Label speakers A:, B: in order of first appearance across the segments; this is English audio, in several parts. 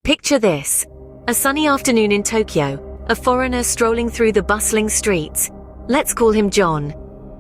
A: Picture this. A sunny afternoon in Tokyo, a foreigner strolling through the bustling streets. Let's call him John.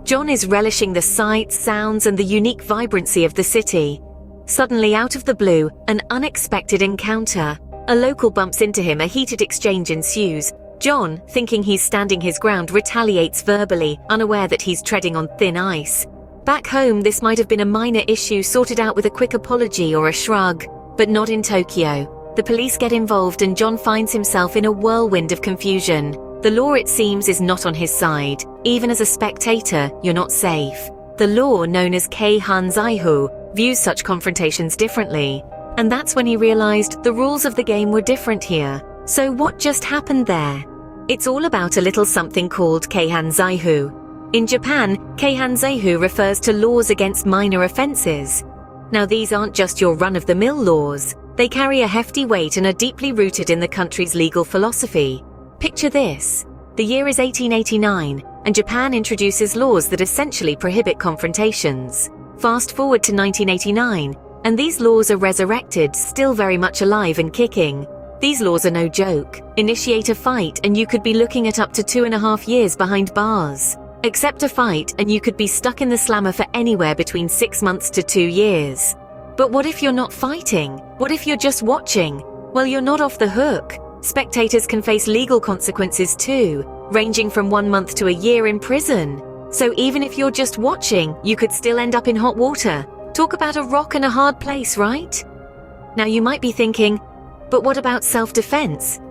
A: John is relishing the sights, sounds, and the unique vibrancy of the city. Suddenly, out of the blue, an unexpected encounter. A local bumps into him, a heated exchange ensues. John, thinking he's standing his ground, retaliates verbally, unaware that he's treading on thin ice. Back home, this might have been a minor issue sorted out with a quick apology or a shrug, but not in Tokyo. The police get involved and John finds himself in a whirlwind of confusion. The law, it seems, is not on his side. Even as a spectator, you're not safe. The law, known as Keihanzaihou, views such confrontations differently. And that's when he realized the rules of the game were different here. So what just happened there? It's all about a little something called Keihanzaihou. In Japan, Keihanzaihou refers to laws against minor offenses. Now, these aren't just your run-of-the-mill laws. They carry a hefty weight and are deeply rooted in the country's legal philosophy. Picture this. The year is 1889, and Japan introduces laws that essentially prohibit confrontations. Fast forward to 1989, and these laws are resurrected, still very much alive and kicking. These laws are no joke. Initiate a fight, and you could be looking at up to 2.5 years behind bars. Accept a fight, and you could be stuck in the slammer for anywhere between 6 months to 2 years. But what if you're not fighting? What if you're just watching? Well, you're not off the hook. Spectators can face legal consequences too, ranging from 1 month to a year in prison. So even if you're just watching, you could still end up in hot water. Talk about a rock and a hard place, right? Now you might be thinking, but what about self-defense?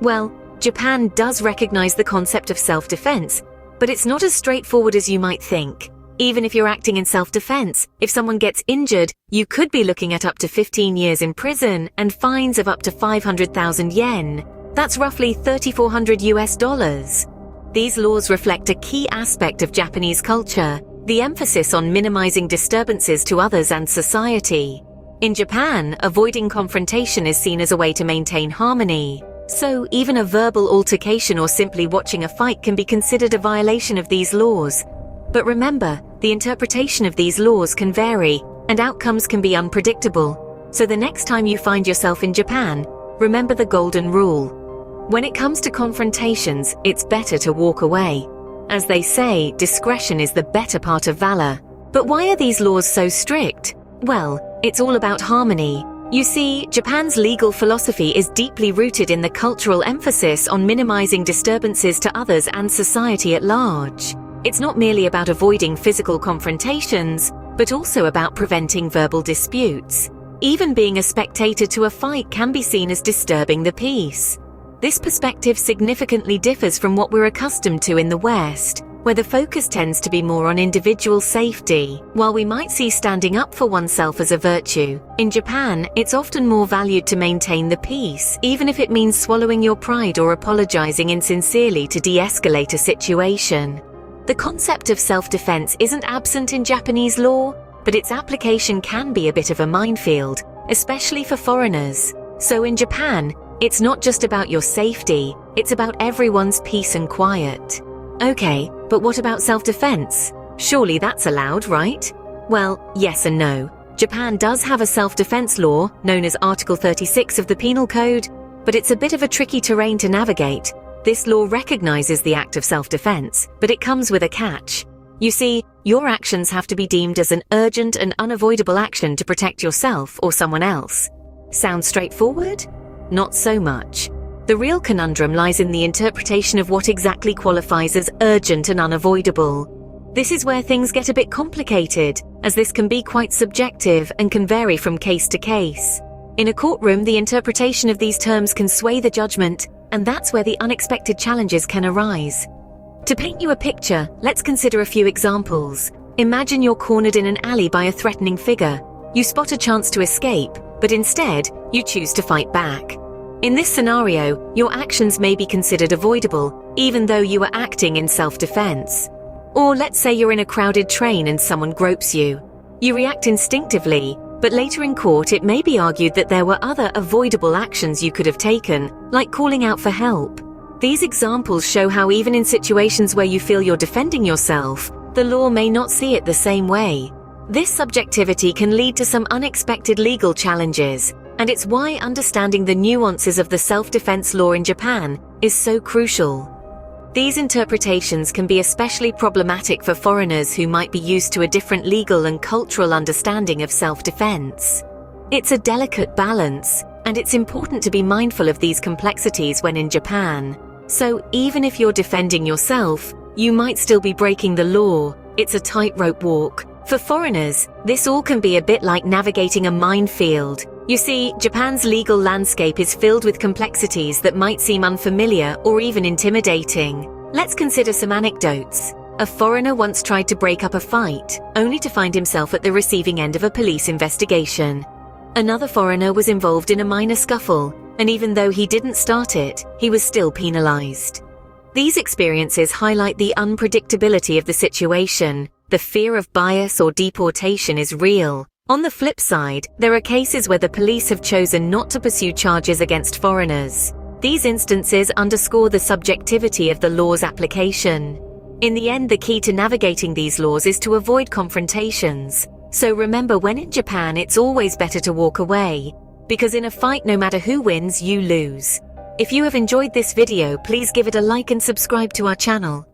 A: Well, Japan does recognize the concept of self-defense, but it's not as straightforward as you might think. Even if you're acting in self-defense, if someone gets injured, you could be looking at up to 15 years in prison and fines of up to 500,000 yen. That's roughly $3,400 US. These laws reflect a key aspect of Japanese culture, the emphasis on minimizing disturbances to others and society. In Japan, avoiding confrontation is seen as a way to maintain harmony. So even a verbal altercation or simply watching a fight can be considered a violation of these laws. But remember, the interpretation of these laws can vary, and outcomes can be unpredictable. So the next time you find yourself in Japan, remember the golden rule. When it comes to confrontations, it's better to walk away. As they say, discretion is the better part of valor. But why are these laws so strict? Well, it's all about harmony. You see, Japan's legal philosophy is deeply rooted in the cultural emphasis on minimizing disturbances to others and society at large. It's not merely about avoiding physical confrontations, but also about preventing verbal disputes. Even being a spectator to a fight can be seen as disturbing the peace. This perspective significantly differs from what we're accustomed to in the West, where the focus tends to be more on individual safety. While we might see standing up for oneself as a virtue, in Japan, it's often more valued to maintain the peace, even if it means swallowing your pride or apologizing insincerely to de-escalate a situation. The concept of self-defense isn't absent in Japanese law, but its application can be a bit of a minefield, especially for foreigners. So in Japan, it's not just about your safety, it's about everyone's peace and quiet. Okay, but what about self-defense? Surely that's allowed, right? Well, yes and no. Japan does have a self-defense law, known as Article 36 of the Penal Code, but it's a bit of a tricky terrain to navigate. This law recognizes the act of self-defense, but it comes with a catch. You see, your actions have to be deemed as an urgent and unavoidable action to protect yourself or someone else. Sounds straightforward? Not so much. The real conundrum lies in the interpretation of what exactly qualifies as urgent and unavoidable. This is where things get a bit complicated, as this can be quite subjective and can vary from case to case. In a courtroom, the interpretation of these terms can sway the judgment, and that's where the unexpected challenges can arise. To paint you a picture, let's consider a few examples. Imagine you're cornered in an alley by a threatening figure. You spot a chance to escape, but instead, you choose to fight back. In this scenario, your actions may be considered avoidable, even though you are acting in self-defense. Or let's say you're in a crowded train and someone gropes you. You react instinctively, but later in court it may be argued that there were other avoidable actions you could have taken, like calling out for help. These examples show how even in situations where you feel you're defending yourself, the law may not see it the same way. This subjectivity can lead to some unexpected legal challenges, and it's why understanding the nuances of the self-defense law in Japan is so crucial. These interpretations can be especially problematic for foreigners who might be used to a different legal and cultural understanding of self-defense. It's a delicate balance, and it's important to be mindful of these complexities when in Japan. So, even if you're defending yourself, you might still be breaking the law. It's a tightrope walk. For foreigners, this all can be a bit like navigating a minefield. You see, Japan's legal landscape is filled with complexities that might seem unfamiliar or even intimidating. Let's consider some anecdotes. A foreigner once tried to break up a fight, only to find himself at the receiving end of a police investigation. Another foreigner was involved in a minor scuffle, and even though he didn't start it, he was still penalized. These experiences highlight the unpredictability of the situation. The fear of bias or deportation is real. On the flip side, there are cases where the police have chosen not to pursue charges against foreigners. These instances underscore the subjectivity of the law's application. In the end, the key to navigating these laws is to avoid confrontations. So remember, when in Japan, it's always better to walk away, because in a fight, no matter who wins, you lose. If you have enjoyed this video, please give it a like and subscribe to our channel.